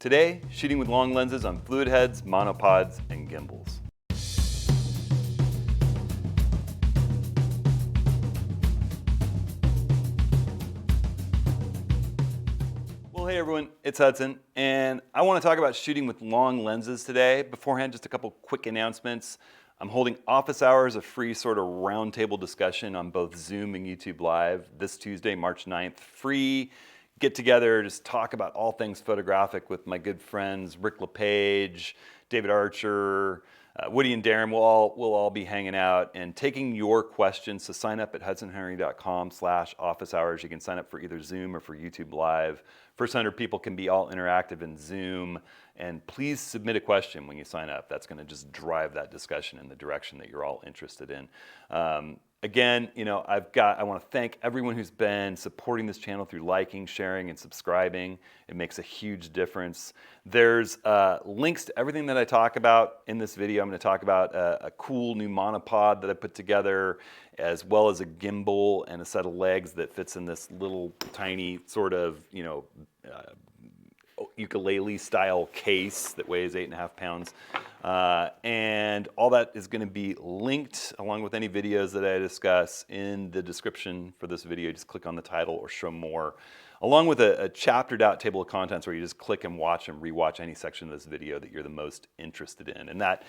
Today, shooting with long lenses on fluid heads, monopods, and gimbals. Well, hey everyone, it's Hudson, and I want to talk about shooting with long lenses today. Beforehand, just a couple quick announcements. I'm holding office hours, a free sort of roundtable discussion on both Zoom and YouTube Live this Tuesday, March 9th. Free get together, just talk about all things photographic with my good friends Rick LePage, David Archer, Woody and Darren. We'll all be hanging out and taking your questions. So sign up at hudsonhenry.com/office hours. You can sign up for either Zoom or for YouTube Live. First 100 people can be all interactive in Zoom. And please submit a question when you sign up. That's going to just drive that discussion in the direction that you're all interested in. Again, I want to thank everyone who's been supporting this channel through liking, sharing, and subscribing. It makes a huge difference. There's links to everything that I talk about in this video. I'm going to talk about a cool new monopod that I put together, as well as a gimbal and a set of legs that fits in this little tiny sort of, ukulele style case that weighs 8.5 pounds. And all that is going to be linked along with any videos that I discuss in the description for this video. Just click on the title or show more, along with a chaptered out table of contents where you just click and watch and rewatch any section of this video that you're the most interested in. And that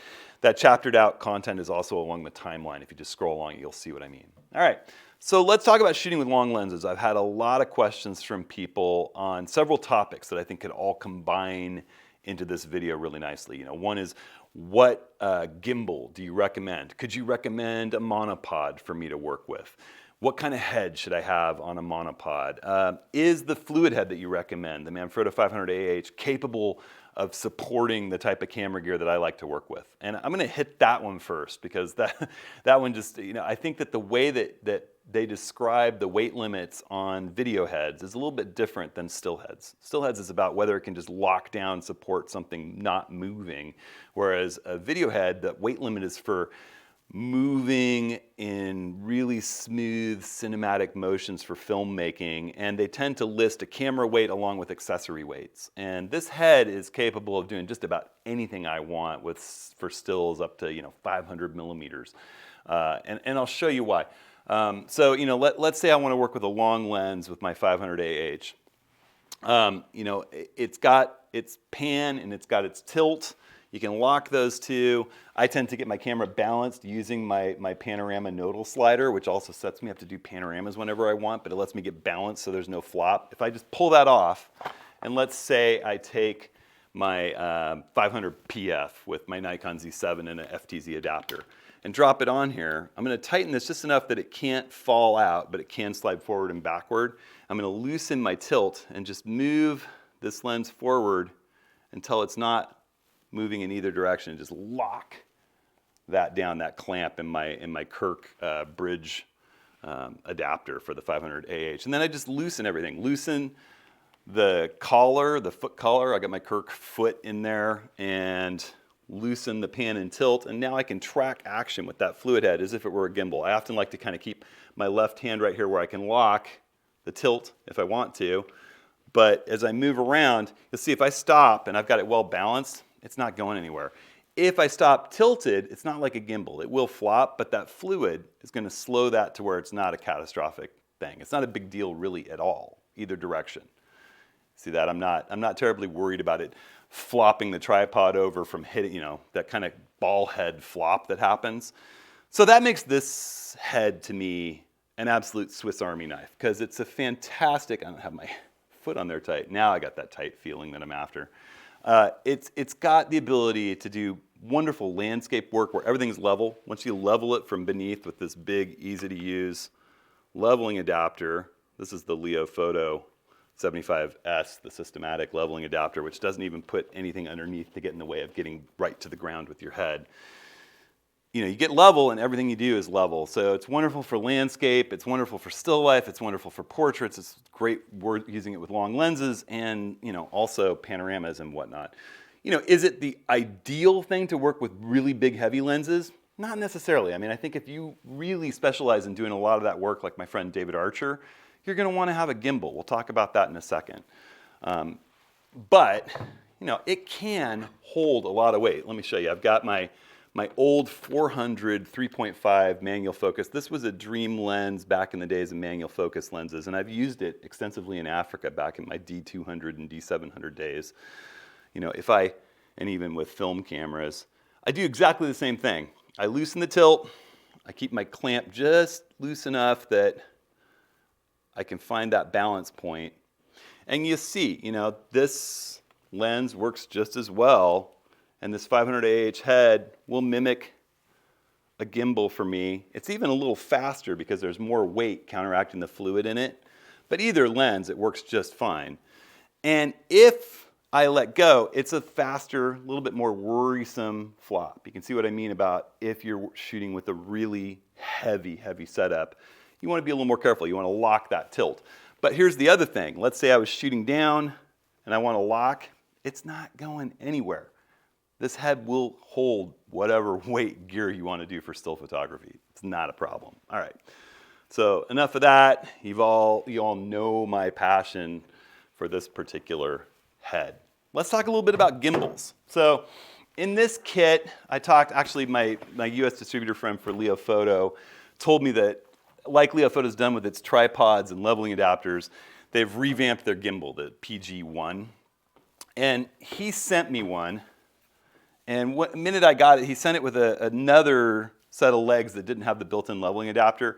chaptered out content is also along the timeline. If you just scroll along, you'll see what I mean. All right. So let's talk about shooting with long lenses. I've had a lot of questions from people on several topics that I think could all combine into this video really nicely. One is, what gimbal do you recommend? Could you recommend a monopod for me to work with? What kind of head should I have on a monopod? Is the fluid head that you recommend, the Manfrotto 500 capable of supporting the type of camera gear that I like to work with? And I'm going to hit that one first, because that one just, I think that the way that they describe the weight limits on video heads is a little bit different than still heads. Still heads is about whether it can just lock down, support something not moving, whereas a video head, the weight limit is for moving in really smooth cinematic motions for filmmaking, and they tend to list a camera weight along with accessory weights. And this head is capable of doing just about anything I want for stills up to 500 millimeters, and I'll show you why. So let's say I want to work with a long lens with my 500 it's got its pan and it's got its tilt. You can lock those two. I tend to get my camera balanced using my panorama nodal slider, which also sets me up to do panoramas whenever I want, but it lets me get balanced so there's no flop. If I just pull that off, and let's say I take my 500 PF with my Nikon Z7 and an FTZ adapter and drop it on here, I'm going to tighten this just enough that it can't fall out, but it can slide forward and backward. I'm going to loosen my tilt and just move this lens forward until it's not moving in either direction. Just lock that down, that clamp in my Kirk bridge adapter for the 500 and then I just loosen everything. Loosen the collar, the foot collar. I got my Kirk foot in there, and loosen the pan and tilt, and now I can track action with that fluid head as if it were a gimbal. I often like to kind of keep my left hand right here where I can lock the tilt if I want to, but as I move around, you'll see if I stop and I've got it well balanced, it's not going anywhere. If I stop tilted, it's not like a gimbal. It will flop, but that fluid is going to slow that to where it's not a catastrophic thing. It's not a big deal really at all, either direction. See that? I'm not terribly worried about it flopping the tripod over from hitting, that kind of ball head flop that happens. So that makes this head to me an absolute Swiss Army knife, because it's a fantastic, I don't have my foot on there tight. Now I got that tight feeling that I'm after. It's got the ability to do wonderful landscape work where everything's level. Once you level it from beneath with this big, easy to use leveling adapter, this is the Leo Photo 75S, the systematic leveling adapter, which doesn't even put anything underneath to get in the way of getting right to the ground with your head. You get level and everything you do is level. So it's wonderful for landscape, it's wonderful for still life, it's wonderful for portraits, it's great using it with long lenses, and also panoramas and whatnot. Is it the ideal thing to work with really big heavy lenses? Not necessarily. I think if you really specialize in doing a lot of that work, like my friend David Archer, you're going to want to have a gimbal. We'll talk about that in a second. But it can hold a lot of weight. Let me show you. I've got my old 400 3.5 manual focus. This was a dream lens back in the days of manual focus lenses, and I've used it extensively in Africa back in my D200 and D700 days. And even with film cameras, I do exactly the same thing. I loosen the tilt. I keep my clamp just loose enough that I can find that balance point. And you see, this lens works just as well, and this 500 AH head will mimic a gimbal for me. It's even a little faster because there's more weight counteracting the fluid in it. But either lens, it works just fine. And if I let go, it's a faster, a little bit more worrisome flop. You can see what I mean about if you're shooting with a really heavy setup. You want to be a little more careful. You want to lock that tilt. But here's the other thing. Let's say I was shooting down and I want to lock. It's not going anywhere. This head will hold whatever weight gear you want to do for still photography. It's not a problem. All right. So enough of that. You all know my passion for this particular head. Let's talk a little bit about gimbals. So in this kit, actually my US distributor friend for Leo Photo told me that like Leo Photo's done with its tripods and leveling adapters, they've revamped their gimbal, the PG1. And he sent me one. And the minute I got it, he sent it with another set of legs that didn't have the built-in leveling adapter.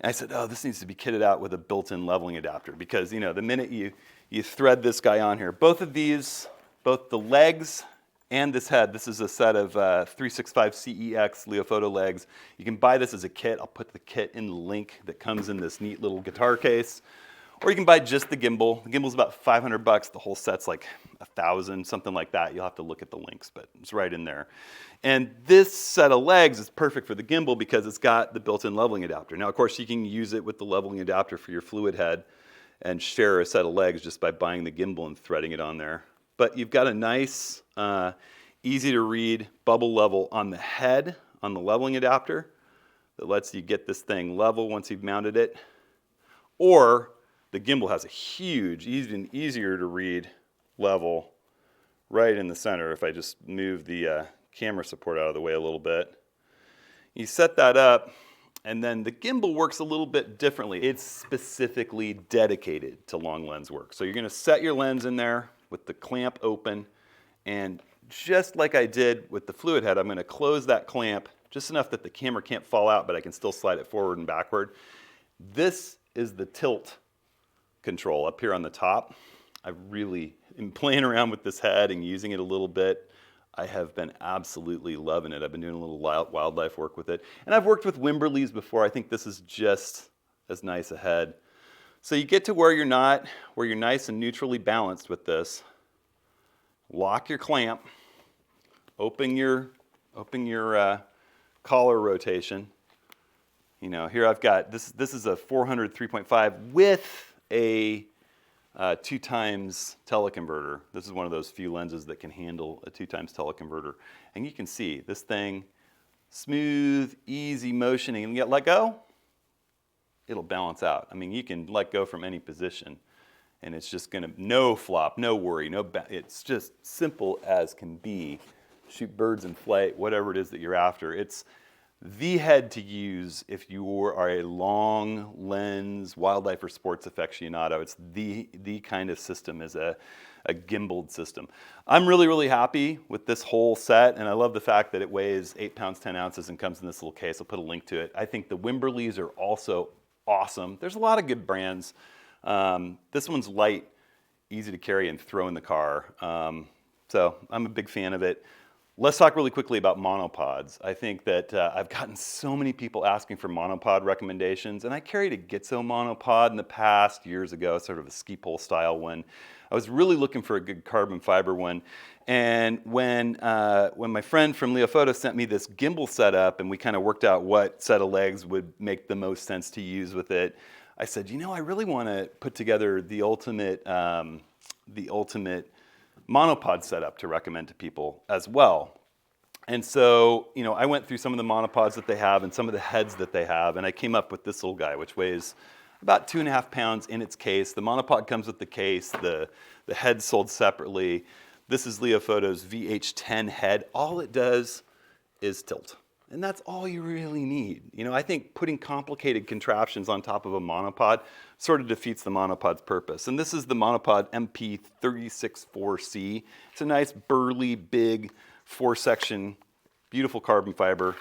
And I said, oh, this needs to be kitted out with a built-in leveling adapter because, the minute you thread this guy on here, both of these, both the legs and this head, this is a set of 365 CEX Leo Photo legs. You can buy this as a kit. I'll put the kit in the link that comes in this neat little guitar case. Or you can buy just the gimbal. The gimbal's about $500. The whole set's like $1,000, something like that. You'll have to look at the links, but it's right in there. And this set of legs is perfect for the gimbal because it's got the built-in leveling adapter. Now, of course, you can use it with the leveling adapter for your fluid head and share a set of legs just by buying the gimbal and threading it on there. But you've got a nice, easy to read bubble level on the head on the leveling adapter that lets you get this thing level once you've mounted it. Or the gimbal has a huge, even easier to read level right in the center. If I just move the camera support out of the way a little bit. You set that up, and then the gimbal works a little bit differently. It's specifically dedicated to long lens work. So you're going to set your lens in there with the clamp open, and just like I did with the fluid head, I'm going to close that clamp just enough that the camera can't fall out, but I can still slide it forward and backward. This is the tilt control up here on the top. I really am playing around with this head and using it a little bit. I have been absolutely loving it. I've been doing a little wildlife work with it. And I've worked with Wimberleys before. I think this is just as nice a head. So you get to where you're nice and neutrally balanced with this. Lock your clamp. Open your collar rotation. Here I've got, this is a 400 3.5 with a 2x teleconverter. This is one of those few lenses that can handle a 2x teleconverter. And you can see this thing, smooth, easy motioning, and yet let go, it'll balance out. I mean, you can let go from any position and it's just gonna, no flop, no worry, it's just simple as can be. Shoot birds in flight, whatever it is that you're after. It's the head to use if you are a long lens wildlife or sports aficionado. It's the kind of system as a gimbaled system. I'm really happy with this whole set, and I love the fact that it weighs 8 pounds 10 ounces and comes in this little case. I'll put a link to it. I think the Wimberleys are also awesome. There's a lot of good brands. This one's light, easy to carry and throw in the car. So I'm a big fan of it. Let's talk really quickly about monopods. I think that I've gotten so many people asking for monopod recommendations, and I carried a Gitzo monopod in the past years ago, sort of a ski pole style one. I was really looking for a good carbon fiber one, and when my friend from Leo Photo sent me this gimbal setup, and we kind of worked out what set of legs would make the most sense to use with it, I said, I really want to put together the ultimate monopod setup to recommend to people as well. And so, I went through some of the monopods that they have and some of the heads that they have, and I came up with this little guy, which weighs about 2.5 pounds in its case. The monopod comes with the case, the head's sold separately. This is Leofoto's VH10 head. All it does is tilt. And that's all you really need. I think putting complicated contraptions on top of a monopod sort of defeats the monopod's purpose. And this is the Monopod MP364C. It's a nice, burly, big, 4-section, beautiful carbon fiber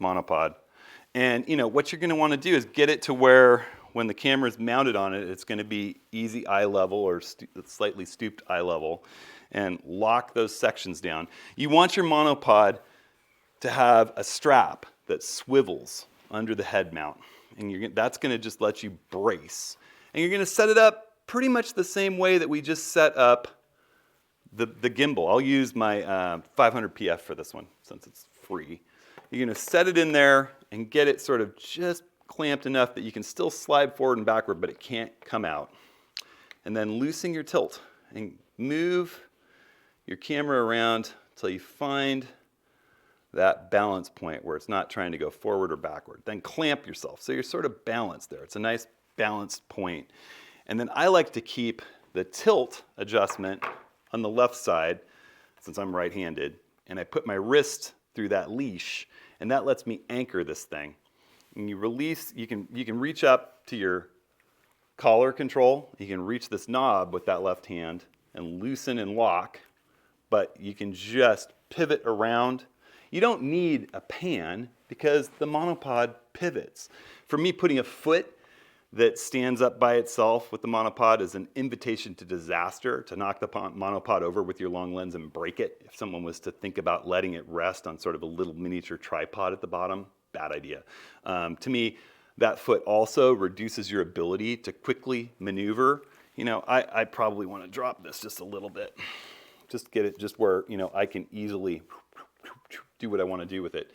monopod. And what you're going to want to do is get it to where when the camera's mounted on it, it's going to be easy eye level or slightly stooped eye level, and lock those sections down. You want your monopod to have a strap that swivels under the head mount. And that's going to just let you brace. And you're going to set it up pretty much the same way that we just set up the gimbal. I'll use my 500 PF for this one since it's free. You're going to set it in there and get it sort of just clamped enough that you can still slide forward and backward, but it can't come out. And then loosen your tilt and move your camera around until you find that balance point where it's not trying to go forward or backward. Then clamp yourself so you're sort of balanced there. It's a nice balanced point. And then I like to keep the tilt adjustment on the left side since I'm right-handed, and I put my wrist through that leash, and that lets me anchor this thing. And you release, you can reach up to your collar control. You can reach this knob with that left hand and loosen and lock, but you can just pivot around. You don't need a pan because the monopod pivots. For me, putting a foot that stands up by itself with the monopod is an invitation to disaster, to knock the monopod over with your long lens and break it. If someone was to think about letting it rest on sort of a little miniature tripod at the bottom, bad idea. To me, that foot also reduces your ability to quickly maneuver. I probably want to drop this just a little bit. Just get it just where, I can easily do what I want to do with it.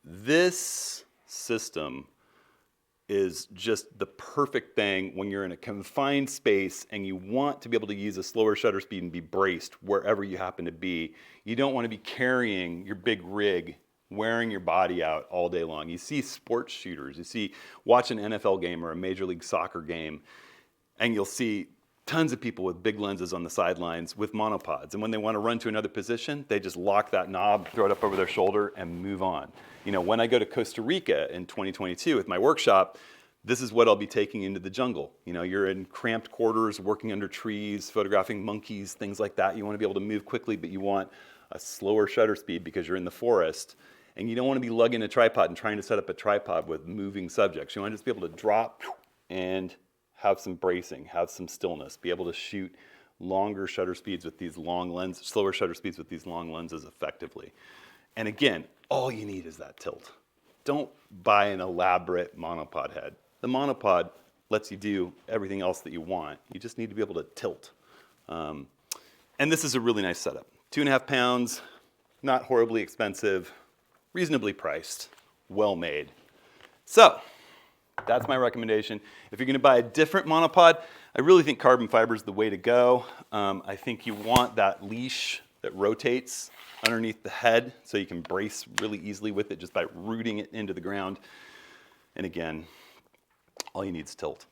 This system is just the perfect thing when you're in a confined space and you want to be able to use a slower shutter speed and be braced wherever you happen to be. You don't want to be carrying your big rig, wearing your body out all day long. You see sports shooters, watch an NFL game or a Major League Soccer game, and you'll see tons of people with big lenses on the sidelines with monopods. And when they want to run to another position, they just lock that knob, throw it up over their shoulder, and move on. When I go to Costa Rica in 2022 with my workshop, this is what I'll be taking into the jungle. You're in cramped quarters, working under trees, photographing monkeys, things like that. You want to be able to move quickly, but you want a slower shutter speed because you're in the forest. And you don't want to be lugging a tripod and trying to set up a tripod with moving subjects. You want to just be able to drop and have some bracing, have some stillness, be able to shoot longer shutter speeds with these long lenses, slower shutter speeds with these long lenses effectively. And again, all you need is that tilt. Don't buy an elaborate monopod head. The monopod lets you do everything else that you want. You just need to be able to tilt. And this is a really nice setup. 2.5 pounds, not horribly expensive, reasonably priced, well made. So, that's my recommendation. If you're going to buy a different monopod, I really think carbon fiber is the way to go. I think you want that leash that rotates underneath the head so you can brace really easily with it just by rooting it into the ground. And again, all you need is tilt.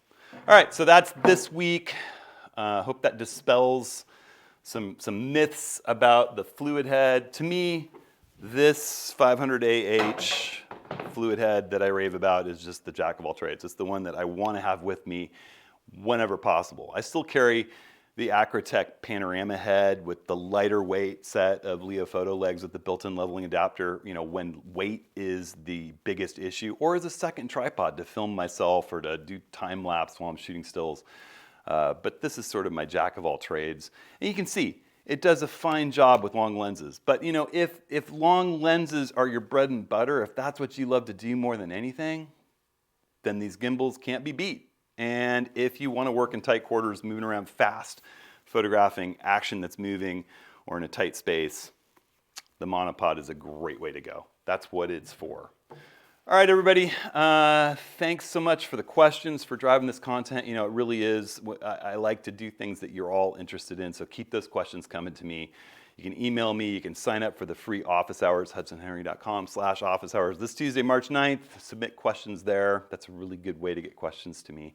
All right, so that's this week. Hope that dispels some myths about the fluid head. To me, this 500AH fluid head that I rave about is just the jack of all trades. It's the one that I want to have with me whenever possible. I still carry the Acrotech panorama head with the lighter weight set of Leofoto legs with the built-in leveling adapter, when weight is the biggest issue, or as a second tripod to film myself or to do time lapse while I'm shooting stills. But this is sort of my jack of all trades. And you can see, it does a fine job with long lenses. But if long lenses are your bread and butter, if that's what you love to do more than anything, then these gimbals can't be beat. And if you want to work in tight quarters, moving around fast, photographing action that's moving, or in a tight space, the monopod is a great way to go. That's what it's for. All right, everybody. Thanks so much for the questions, for driving this content. It really is. I like to do things that you're all interested in, so keep those questions coming to me. You can email me. You can sign up for the free office hours, hudsonhenry.com/office hours. This Tuesday, March 9th, submit questions there. That's a really good way to get questions to me.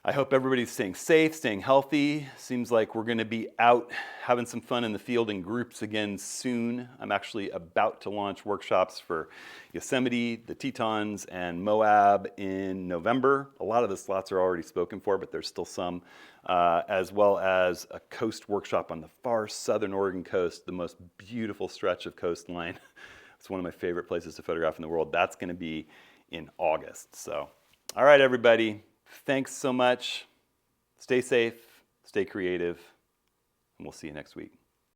I hope everybody's staying safe, staying healthy. Seems like we're going to be out having some fun in the field in groups again soon. I'm actually about to launch workshops for Yosemite, the Tetons, and Moab in November. A lot of the slots are already spoken for, but there's still some, as well as a coast workshop on the far southern Oregon coast, the most beautiful stretch of coastline. It's one of my favorite places to photograph in the world. That's going to be in August. So, all right, everybody. Thanks so much. Stay safe, stay creative, and we'll see you next week.